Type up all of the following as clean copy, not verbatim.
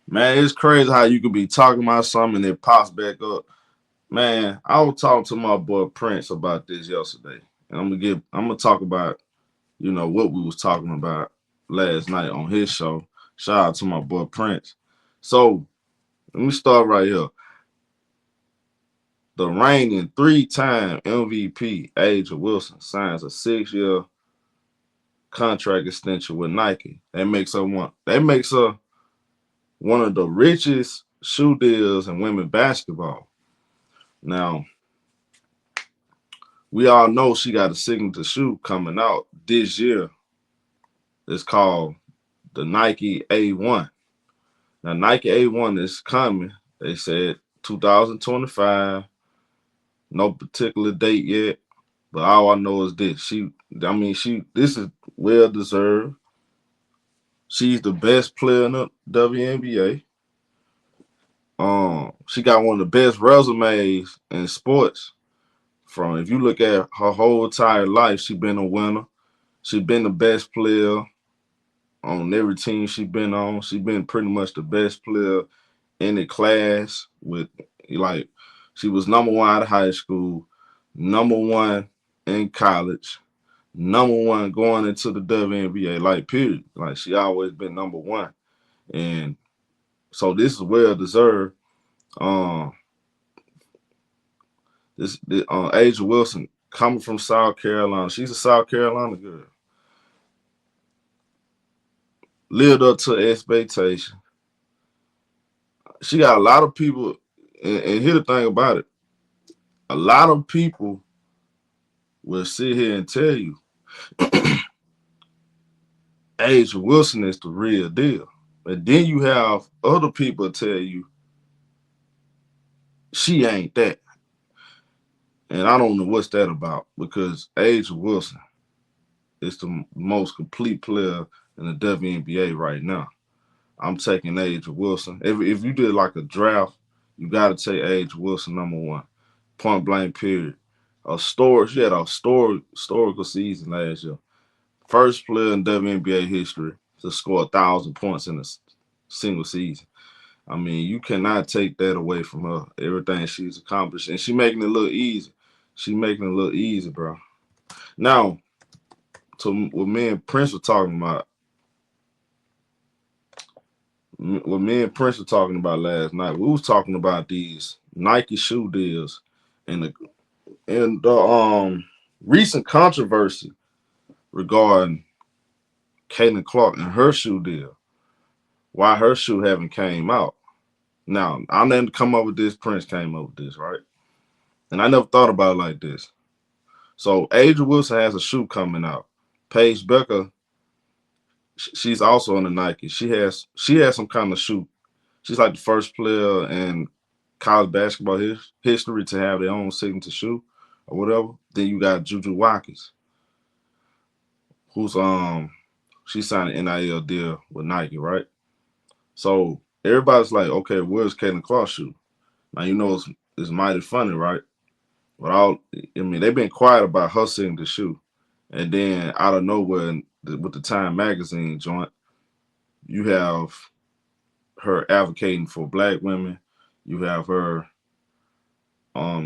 Man, it's crazy how you could be talking about something and it pops back up. Man, I was talking to my boy Prince about this yesterday, and I'm gonna talk about what we was talking about last night on his show. Shout out to my boy Prince. So let me start right here. The reigning three-time MVP, Aja Wilson, signs a 6-year contract extension with Nike. That makes her one of the richest shoe deals in women's basketball. Now, we all know she got a signature shoe coming out this year. It's called the Nike A1. Now, Nike A1 is coming. They said 2025. No particular date yet. But all I know is this. This is well deserved. She's the best player in the WNBA. She got one of the best resumes in sports. From if you look at her whole entire life, she been a winner. She been the best player on every team she been on. She been pretty much the best player in the class with like she was number one out of high school, number one in college, number one going into the WNBA, like period. Like she always been number one. And so this is well deserved. Um this Aja Wilson coming from South Carolina. She's a South Carolina girl. Lived up to expectation. She got a lot of people, and here's the thing about it. A lot of people will sit here and tell you Aja Wilson is the real deal. But then you have other people tell you she ain't that. And I don't know what's that about because Aja Wilson is the most complete player in the WNBA right now. I'm taking Aja Wilson. If you did like a draft, you got to take Aja Wilson number one. Point blank, period. She had a historical season last year. First player in WNBA history to score 1,000 points in a single season. I mean, you cannot take that away from her. Everything she's accomplished, and she making it look easy. She making it look easy, bro. Now, to what me and Prince were talking about, what me and Prince were talking about last night, we was talking about these Nike shoe deals and the recent controversy regarding Caitlin Clark and her shoe deal. Why her shoe haven't came out. Now, I didn't come up with this. Prince came up with this, right? And I never thought about it like this. So Aja Wilson has a shoe coming out. Paige Becker, she's also on the Nike. She has some kind of shoe. She's like the first player in college basketball history to have their own signature shoe or whatever. Then you got Juju Watkins, who's she signed an NIL deal with Nike, right? So everybody's like, okay, where's Caitlin Clark's shoe? Now you know it's mighty funny, right? But they've been quiet about her seeing the shoe, and then out of nowhere, with the Time magazine joint, you have her advocating for black women. You have her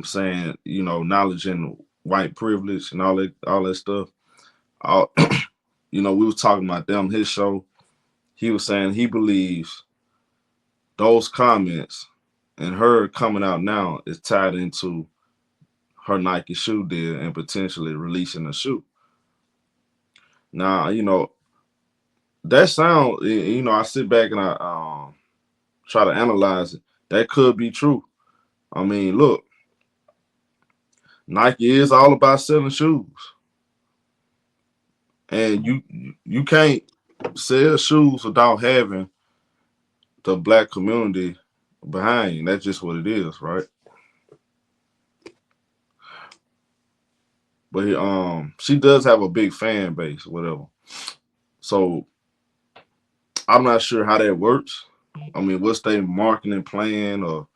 saying, knowledge and white privilege and all that stuff. All, we was talking about them his show. He was saying he believes those comments and her coming out now is tied into her Nike shoe deal and potentially releasing a shoe. Now, that sound, I sit back and I try to analyze it. That could be true. I mean, look, Nike is all about selling shoes, and you can't sell shoes without having the black community behind you. That's just what it is, right? But she does have a big fan base, whatever. So I'm not sure how that works. I mean, what's their marketing plan or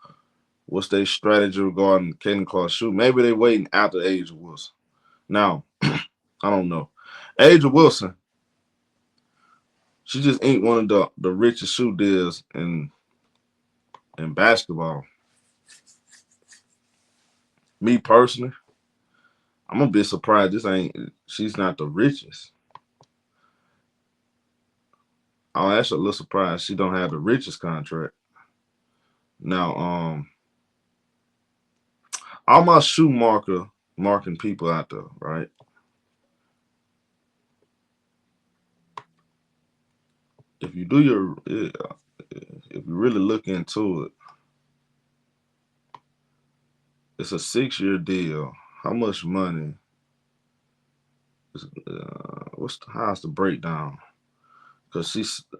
what's their strategy regarding Caitlin Clark's shoe? Maybe they waiting after Aja Wilson. Now, I don't know. Aja Wilson, she just ain't one of the richest shoe deals in in basketball. Me personally, I'm a bit surprised she's not the richest. I'm actually a little surprised she don't have the richest contract. Now, all my shoe marking people out there, right? If you do if you really look into it, it's a 6 year deal. How much money? How's the breakdown? Because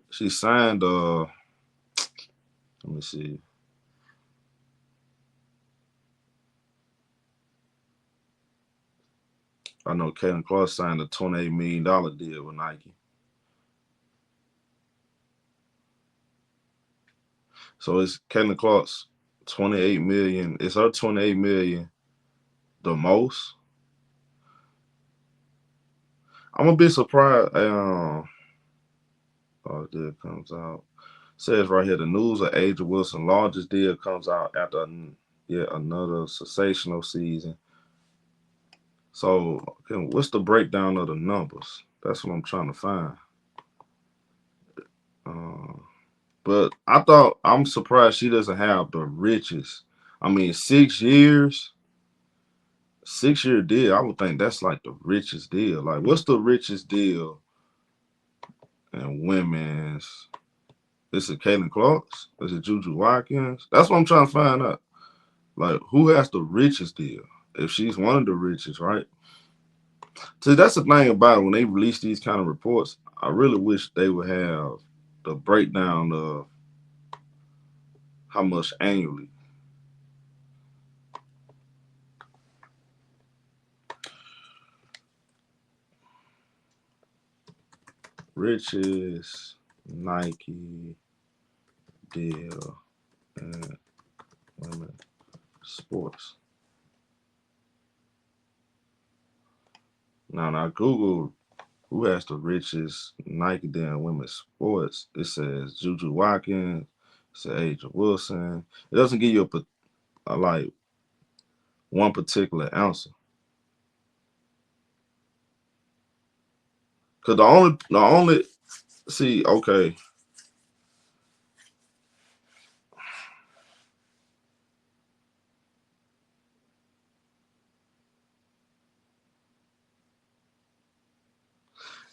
she signed. Let me see. I know Caitlin Clark signed a $28 million deal with Nike. So it's Caitlin Clark's 28 million. Is her 28 million the most? I'm a bit surprised. Oh, deal comes out. Says right here the news of Aja Wilson largest deal comes out after yet another sensational season. So, okay, what's the breakdown of the numbers? That's what I'm trying to find. Uh, but I'm surprised she doesn't have the richest. I mean, 6 years, 6 year deal. I would think that's like the richest deal. Like, what's the richest deal in women's? Is it Caitlin Clark's? Is it Juju Watkins? That's what I'm trying to find out. Like, who has the richest deal? If she's one of the richest, right? See, that's the thing about it. When they release these kind of reports, I really wish they would have the breakdown of how much annually. Richest Nike deal in women sports. Now Google who has the richest Nike deal in women's sports. It says Juju Watkins. It says Aja Wilson. It doesn't give you a like one particular answer. Cause the only see okay.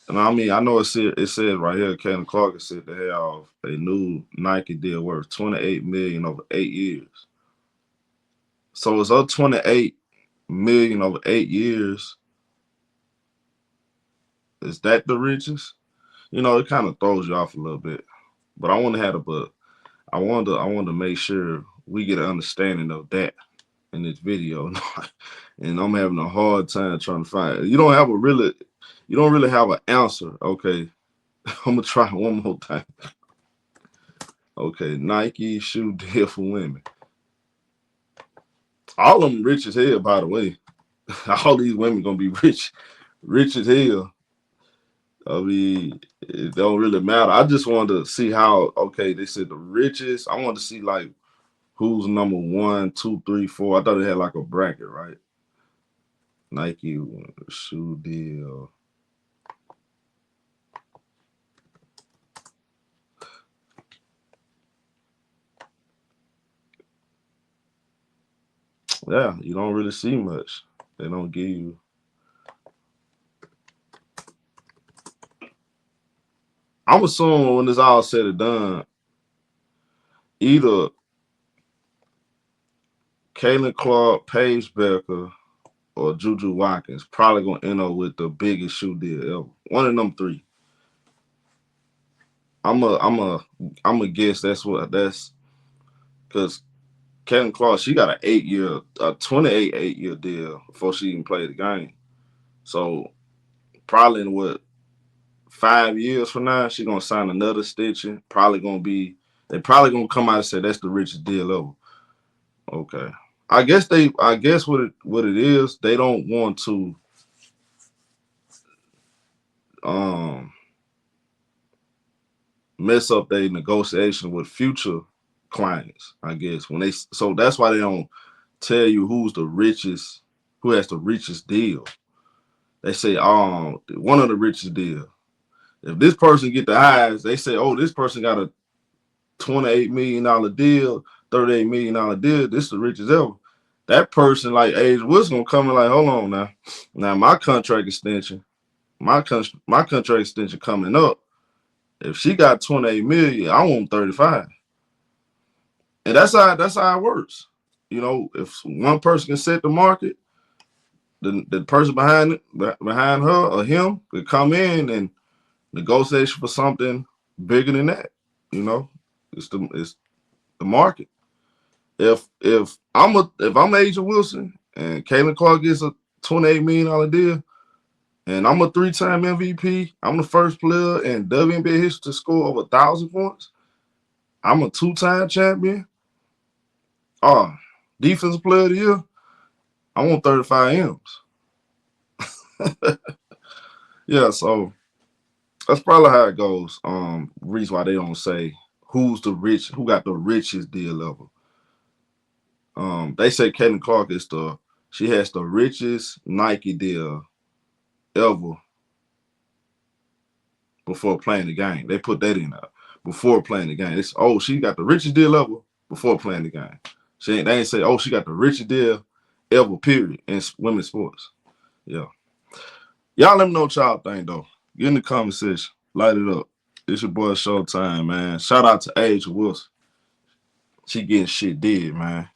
And I mean, I know it said right here, Caitlin Clark is said to have a new Nike deal worth 28 million over 8 years. So it's up 28 million over 8 years. Is that the richest? It kind of throws you off a little bit. But I want to have but I want to make sure we get an understanding of that in this video. And I'm having a hard time trying to find it. You don't really have an answer. Okay. I'm gonna try one more time. Okay, Nike shoe deal for women. All of them rich as hell, by the way. All these women gonna be rich as hell. I mean, it don't really matter. I just wanted to see how. Okay, they said the richest. I wanted to see like who's number one, two, three, four. I thought it had like a bracket, right? Nike shoe deal. Yeah, you don't really see much. They don't give you. I'm assuming when it's all said and done, either Caitlin Clark, Paige Becker, or Juju Watkins probably gonna end up with the biggest shoe deal ever. One of them three. I'm a guess that's because Caitlin Clark she got a 28 8 year deal before she even played the game. So probably in what 5 years from now she gonna sign another stitching. They probably gonna come out and say that's the richest deal ever. Okay. I guess what it is, they don't want to um mess up their negotiation with future clients, I guess. So that's why they don't tell you who's the richest, who has the richest deal. They say, one of the richest deal. If this person get the highest, they say, oh, this person got a $28 million deal, $38 million deal. This is the richest ever. That person, like Age Wilson, gonna come in like, hold on now. Now my contract extension, my contract extension coming up. If she got 28 million, I want 35. And that's how it works. You know, if one person can set the market, the person behind her or him could come in and negotiate for something bigger than that. You know, it's the market. If I'm Agent Wilson and Caitlin Clark gets a $28 million deal, and I'm a 3-time MVP, I'm the first player in WNBA history to score over 1,000 points. I'm a 2-time champion. Defensive player of the year. I want 35 M's. Yeah, so that's probably how it goes. Reason why they don't say who got the richest deal level. They say Caitlin Clark she has the richest Nike deal ever before playing the game. They put that in there before playing the game. She got the richest deal ever before playing the game. They ain't say, she got the richest deal ever, period, in women's sports. Yeah. Y'all let me know what y'all think, though. Get in the comment section. Light it up. It's your boy Showtime, man. Shout out to Age Wilson. She getting shit did, man.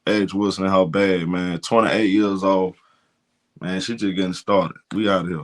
Age Wilson and her bag, man. 28 years old. Man, she just getting started. We out here.